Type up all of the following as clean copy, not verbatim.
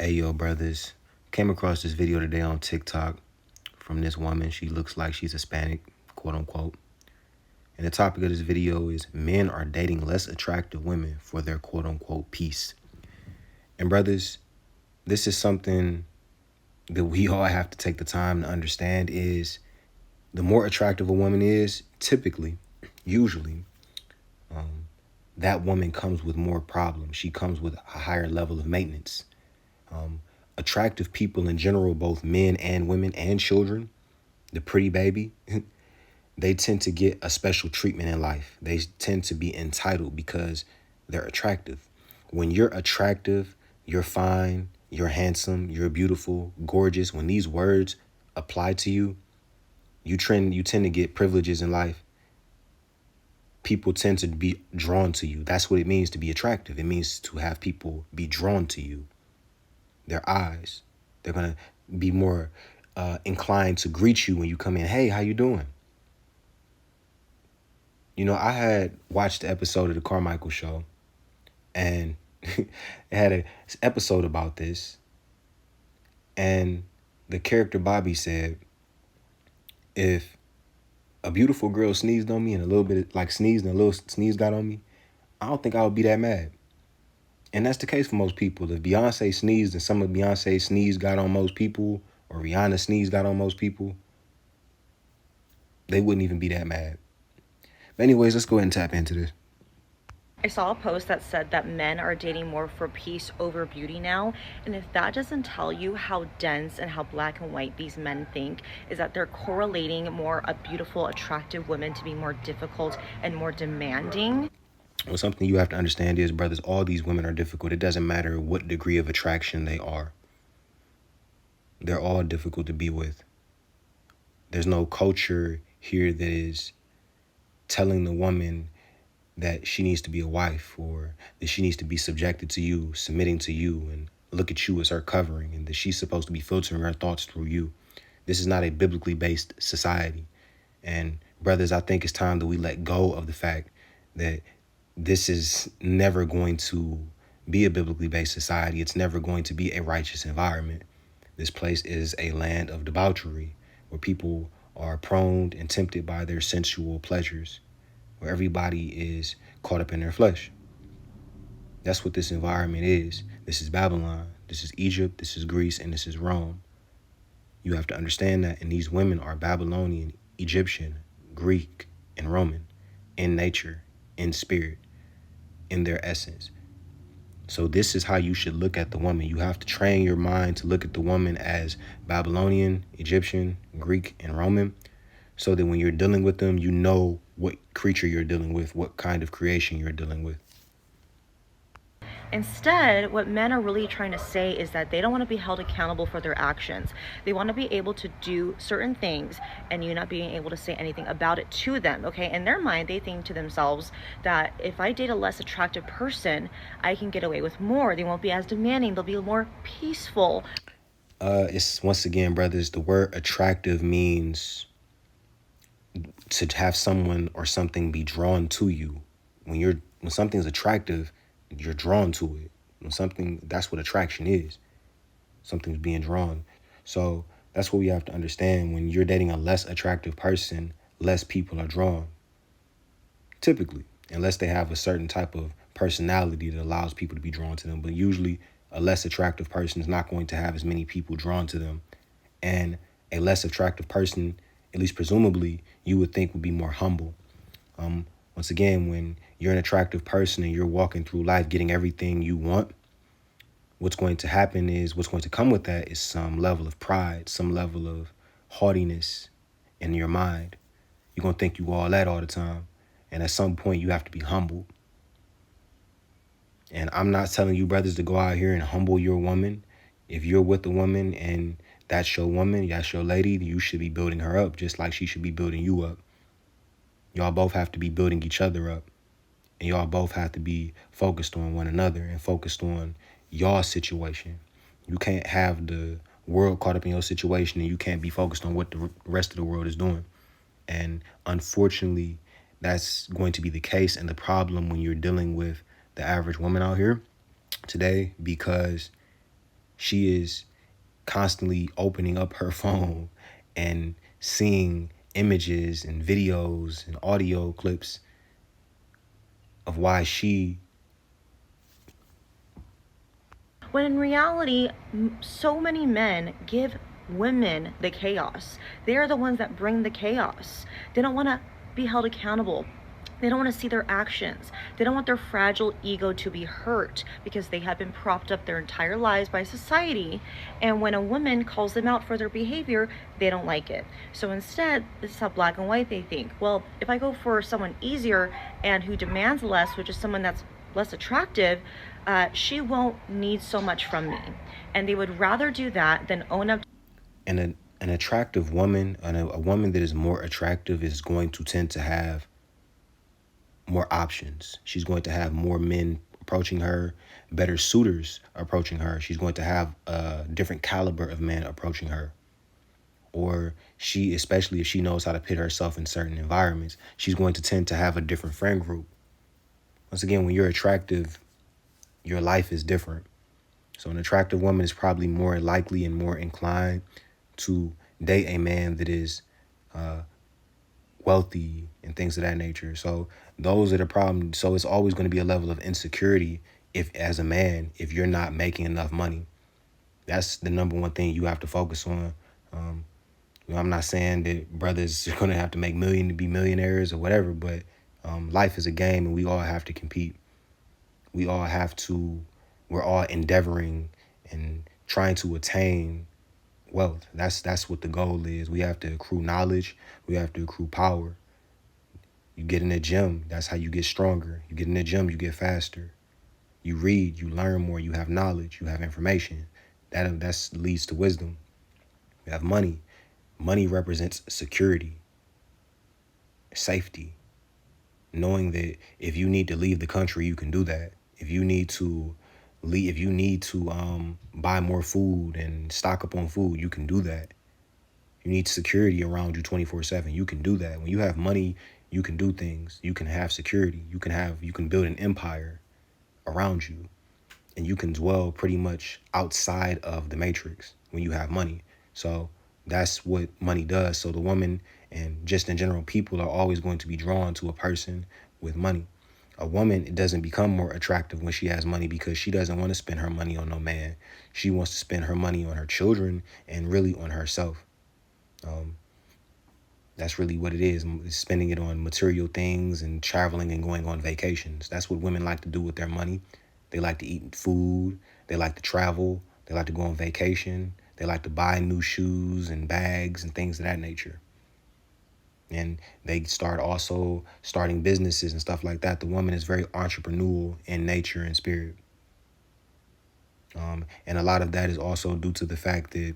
Hey, yo, brothers. Came across this video today on TikTok from this woman. She looks like she's Hispanic, quote unquote. And the topic of this video is men are dating less attractive women for their quote unquote peace. And brothers, this is something that we all have to take the time to understand is the more attractive a woman is, typically, usually, that woman comes with more problems. She comes with a higher level of maintenance. Attractive people in general, both men and women and children, the pretty baby, they tend to get a special treatment in life. They tend to be entitled because they're attractive. When you're attractive, you're fine, you're handsome, you're beautiful, gorgeous. When these words apply to you, you tend to get privileges in life. People tend to be drawn to you. That's what it means to be attractive. It means to have people be drawn to you. Their eyes. They're going to be more inclined to greet you when you come in. Hey, how you doing? You know, I had watched the episode of The Carmichael Show, and it had an episode about this. And the character Bobby said, if a beautiful girl sneezed on me and a little bit like sneezed and a little sneeze got on me, I don't think I would be that mad. And that's the case for most people. If Beyonce sneezed and some of Beyonce's sneeze got on most people, or Rihanna sneeze got on most people, they wouldn't even be that mad. But anyways, let's go ahead and tap into this. I saw a post that said that men are dating more for peace over beauty now. And if that doesn't tell you how dense and how black and white these men think, is that they're correlating more a beautiful, attractive women to be more difficult and more demanding. Well, something you have to understand is, brothers, all these women are difficult. It doesn't matter what degree of attraction they are. They're all difficult to be with. There's no culture here that is telling the woman that she needs to be a wife or that she needs to be subjected to you, submitting to you, and look at you as her covering, and that she's supposed to be filtering her thoughts through you. This is not a biblically based society. And brothers, I think it's time that we let go of the fact that this is never going to be a biblically based society. It's never going to be a righteous environment. This place is a land of debauchery where people are prone and tempted by their sensual pleasures, where everybody is caught up in their flesh. That's what this environment is. This is Babylon. This is Egypt. This is Greece. And this is Rome. You have to understand that. And these women are Babylonian, Egyptian, Greek, and Roman in nature, in spirit, in their essence. So this is how you should look at the woman. You have to train your mind to look at the woman as Babylonian, Egyptian, Greek, and Roman, so that when you're dealing with them, you know what creature you're dealing with, what kind of creation you're dealing with. Instead, what men are really trying to say is that they don't want to be held accountable for their actions. They want to be able to do certain things and you not being able to say anything about it to them, okay? In their mind, they think to themselves that if I date a less attractive person, I can get away with more. They won't be as demanding. They'll be more peaceful. It's once again, brothers, the word attractive means to have someone or something be drawn to you. When something's attractive, you're drawn to it. That's what attraction is. Something's being drawn. So that's what we have to understand. When you're dating a less attractive person, less people are drawn. Typically, unless they have a certain type of personality that allows people to be drawn to them. But usually a less attractive person is not going to have as many people drawn to them. And a less attractive person, at least presumably, you would think would be more humble. Once again, when you're an attractive person and you're walking through life getting everything you want, what's going to come with that is some level of pride, some level of haughtiness in your mind. You're going to think you all that all the time. And at some point, you have to be humble. And I'm not telling you, brothers, to go out here and humble your woman. If you're with a woman and that's your woman, that's your lady, you should be building her up just like she should be building you up. Y'all both have to be building each other up. And y'all both have to be focused on one another and focused on y'all situation. You can't have the world caught up in your situation and you can't be focused on what the rest of the world is doing. And unfortunately, that's going to be the case and the problem when you're dealing with the average woman out here today, because She is constantly opening up her phone and seeing images and videos and audio clips of why she. When in reality, so many men give women the chaos. They are the ones that bring the chaos. They don't want to be held accountable. They don't want to see their actions. They don't want their fragile ego to be hurt because they have been propped up their entire lives by society. And when a woman calls them out for their behavior, they don't like it. So instead, this is how black and white they think. Well, if I go for someone easier and who demands less, which is someone that's less attractive, she won't need so much from me. And they would rather do that than own up. And an attractive woman, and a woman that is more attractive, is going to tend to have more options. She's going to have more men approaching her, better suitors approaching her. She's going to have a different caliber of men approaching her. Or she, especially if she knows how to put herself in certain environments, she's going to tend to have a different friend group. Once again, when you're attractive, your life is different. So an attractive woman is probably more likely and more inclined to date a man that is wealthy and things of that nature. So those are the problems. So it's always going to be a level of insecurity if, as a man, if you're not making enough money. That's the number one thing you have to focus on. I'm not saying that brothers are going to have to make million to be millionaires or whatever, but life is a game and we all have to compete. We're all endeavoring and trying to attain wealth. That's what the goal is. We have to accrue knowledge. We have to accrue power. You get in the gym, that's how you get stronger. You get in the gym, you get faster. You read, you learn more, you have knowledge, you have information. That leads to wisdom. You have money. Money represents security, safety. Knowing that if you need to leave the country, you can do that. If you need to buy more food and stock up on food, you can do that. You need security around you 24/7. You can do that. When you have money, you can do things. You can have security. You can build an empire around you. And you can dwell pretty much outside of the matrix when you have money. So that's what money does. So the woman and just in general, people are always going to be drawn to a person with money. A woman doesn't become more attractive when she has money because she doesn't want to spend her money on no man. She wants to spend her money on her children and really on herself. That's really what it is, spending it on material things and traveling and going on vacations. That's what women like to do with their money. They like to eat food. They like to travel. They like to go on vacation. They like to buy new shoes and bags and things of that nature. And they starting businesses and stuff like that. The woman is very entrepreneurial in nature and spirit. And a lot of that is also due to the fact that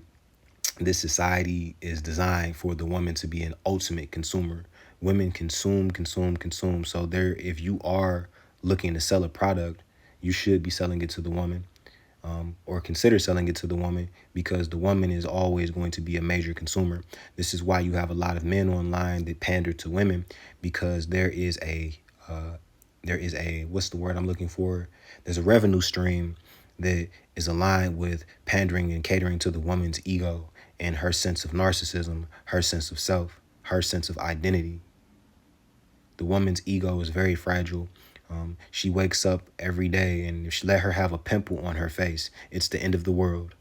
this society is designed for the woman to be an ultimate consumer. Women consume. So if you are looking to sell a product, you should be selling it to the woman, or consider selling it to the woman, because the woman is always going to be a major consumer. This is why you have a lot of men online that pander to women, because there is a what's the word I'm looking for? There's a revenue stream that is aligned with pandering and catering to the woman's ego and her sense of narcissism, her sense of self, her sense of identity. The woman's ego is very fragile. She wakes up every day, and if she let her have a pimple on her face, it's the end of the world,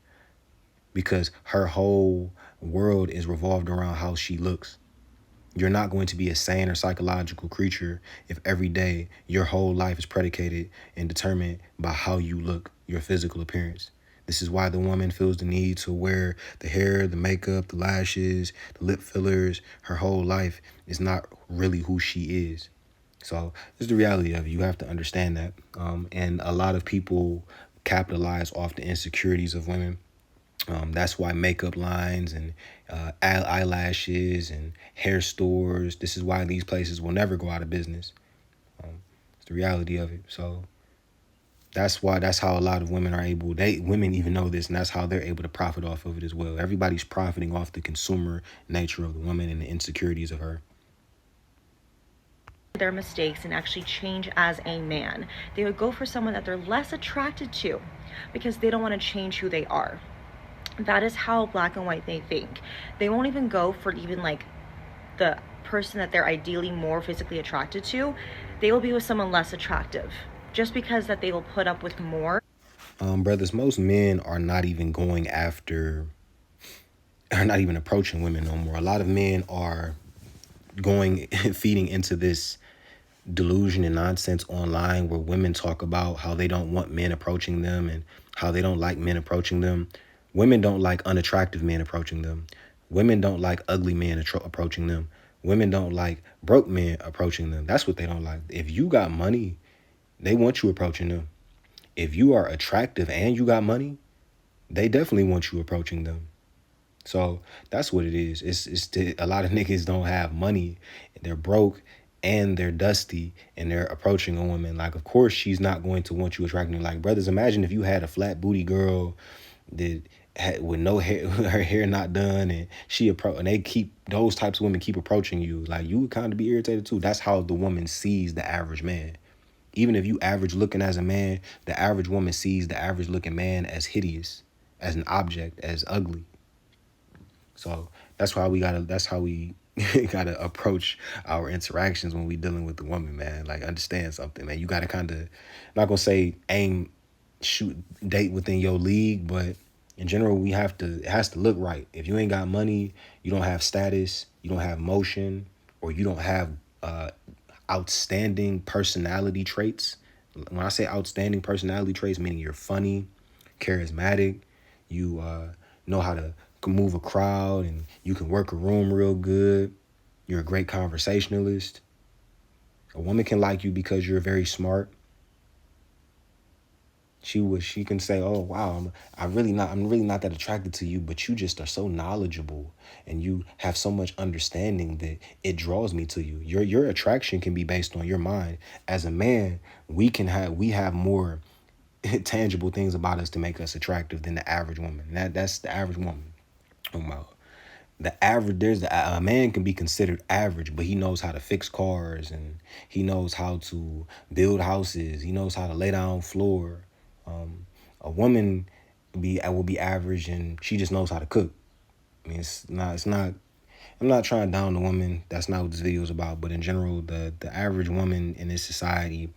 because her whole world is revolved around how she looks. You're not going to be a sane or psychological creature if every day your whole life is predicated and determined by how you look, your physical appearance. This is why the woman feels the need to wear the hair, the makeup, the lashes, the lip fillers. Her whole life is not really who she is. So this is the reality of it. You have to understand that. And a lot of people capitalize off the insecurities of women. That's why makeup lines and eyelashes and hair stores, this is why these places will never go out of business. It's the reality of it. So that's how a lot of women are women even know this, and that's how they're able to profit off of it as well. Everybody's profiting off the consumer nature of the woman and the insecurities of her. their mistakes and actually change as a man. They would go for someone that they're less attracted to because they don't want to change who they are. That is how black and white they think. They won't even go for even like the person that they're ideally more physically attracted to. They will be with someone less attractive just because that they will put up with more. Brothers, most men are not even going after, are not even approaching women no more. A lot of men are going feeding into this delusion and nonsense online where women talk about how they don't want men approaching them and how they don't like men approaching them. Women don't like unattractive men approaching them. Women don't like ugly men approaching them. Women don't like broke men approaching them. That's what they don't like. If you got money, they want you approaching them. If you are attractive and you got money, they definitely want you approaching them. So that's what it is. A lot of niggas don't have money. They're broke and they're dusty and they're approaching a woman. Like, of course, she's not going to want you attracting her. Like, brothers, imagine if you had a flat booty girl that had with no hair, her hair not done, and and they keep those types of women keep approaching you. Like, you would kind of be irritated too. That's how the woman sees the average man. Even if you average looking as a man, the average woman sees the average looking man as hideous, as an object, as ugly. So that's how we gotta approach our interactions when we dealing with the woman, man. Like, understand something, man. You gotta kind of, not gonna say shoot, date within your league, but in general, it has to look right. If you ain't got money, you don't have status, you don't have motion, or you don't have outstanding personality traits. When I say outstanding personality traits, meaning you're funny, charismatic, you know how to move a crowd, and you can work a room real good. You're a great conversationalist. A woman can like you because you're very smart. She can say, "Oh wow, I'm really not that attracted to you, but you just are so knowledgeable and you have so much understanding that it draws me to you." Your attraction can be based on your mind. As a man, we have more tangible things about us to make us attractive than the average woman. That's the average woman. About a man can be considered average, but he knows how to fix cars and he knows how to build houses. He knows how to lay down floor. A woman will be average and she just knows how to cook. I mean, it's not. I'm not trying down the woman. That's not what this video is about. But in general, the average woman in this society,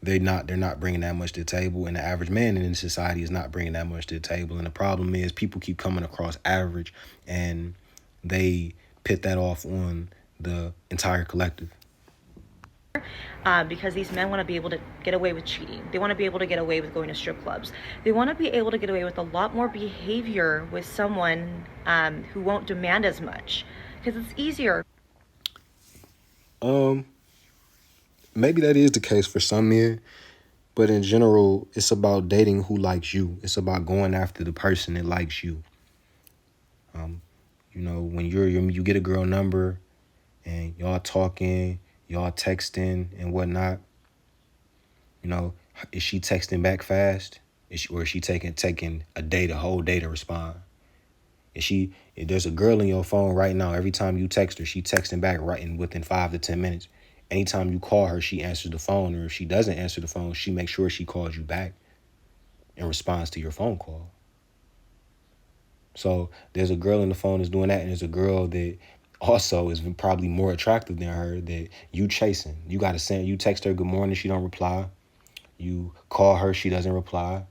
they're not bringing that much to the table, and the average man in this society is not bringing that much to the table. And the problem is, people keep coming across average, and they pit that off on the entire collective. Because these men want to be able to get away with cheating. They want to be able to get away with going to strip clubs. They want to be able to get away with a lot more behavior with someone who won't demand as much because it's easier. Maybe that is the case for some men, but in general, it's about dating who likes you. It's about going after the person that likes you. When you get a girl number and y'all talking, y'all texting and whatnot, is she texting back fast? Or is she taking a whole day to respond? If there's a girl in your phone right now, every time you text her, she texting back within 5 to 10 minutes. Anytime you call her, she answers the phone, or if she doesn't answer the phone, she makes sure she calls you back in response to your phone call. So there's a girl in the phone that's doing that, and there's a girl that also is probably more attractive than her that you chasing. You text her good morning, she don't reply. You call her, she doesn't reply.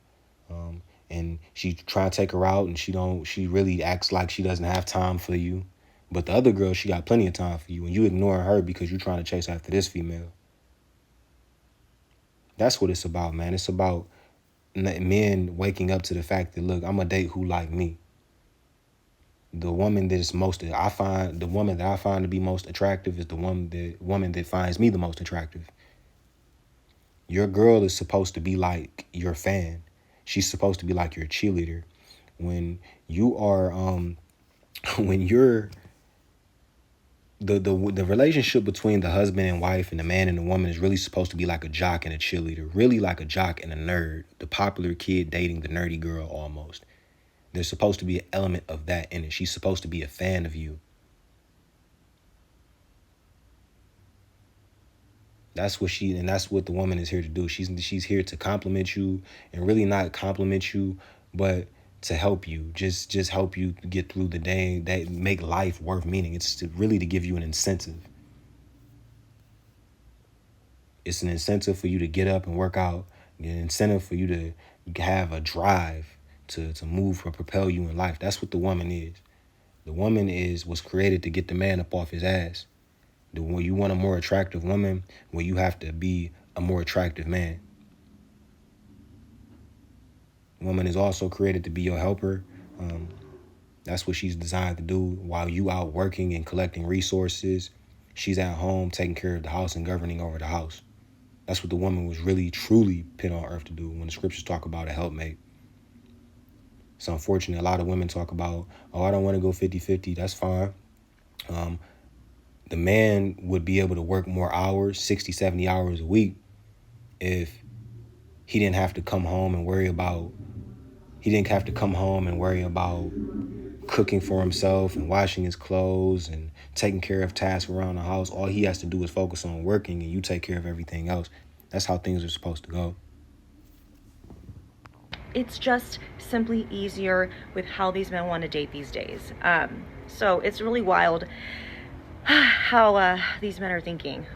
And she try to take her out, and she really acts like she doesn't have time for you. But the other girl, she got plenty of time for you, and you ignoring her because you're trying to chase after this female. That's what it's about, man. It's about men waking up to the fact that, look, I'm a date who like me. The woman that I find to be most attractive is the woman that finds me the most attractive. Your girl is supposed to be like your fan. She's supposed to be like your cheerleader. When you are, when you're, the relationship between the husband and wife and the man and the woman is really supposed to be like a jock and a cheerleader. Really like a jock and a nerd. The popular kid dating the nerdy girl almost. There's supposed to be an element of that in it. She's supposed to be a fan of you. That's what the woman is here to do. She's here to compliment you, and really not compliment you, but to help you, just help you get through the day, that make life worth meaning. It's really to give you an incentive. It's an incentive for you to get up and work out, an incentive for you to have a drive to move or propel you in life. That's what the woman is. The woman was created to get the man up off his ass. When you want a more attractive woman, well, you have to be a more attractive man. Woman is also created to be your helper. That's what she's designed to do. While you out working and collecting resources, she's at home taking care of the house and governing over the house. That's what the woman was really, truly put on earth to do when the scriptures talk about a helpmate. It's unfortunate. A lot of women talk about, oh, I don't want to go 50-50. That's fine. The man would be able to work more hours, 60, 70 hours a week, if he didn't have to come home and worry about cooking for himself and washing his clothes and taking care of tasks around the house. All he has to do is focus on working, and you take care of everything else. That's how things are supposed to go. It's just simply easier with how these men want to date these days. So it's really wild how these men are thinking.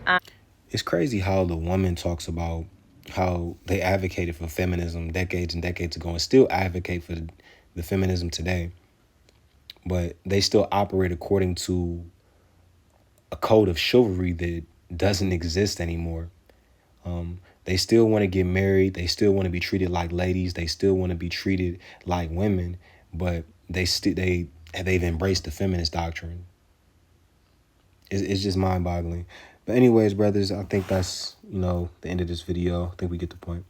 It's crazy how the woman talks about how they advocated for feminism decades and decades ago and still advocate for the feminism today. But they still operate according to a code of chivalry that doesn't exist anymore. They still want to get married. They still want to be treated like ladies. They still want to be treated like women. But they've embraced the feminist doctrine. It's just mind-boggling. But anyways, brothers, I think that's, the end of this video. I think we get the point.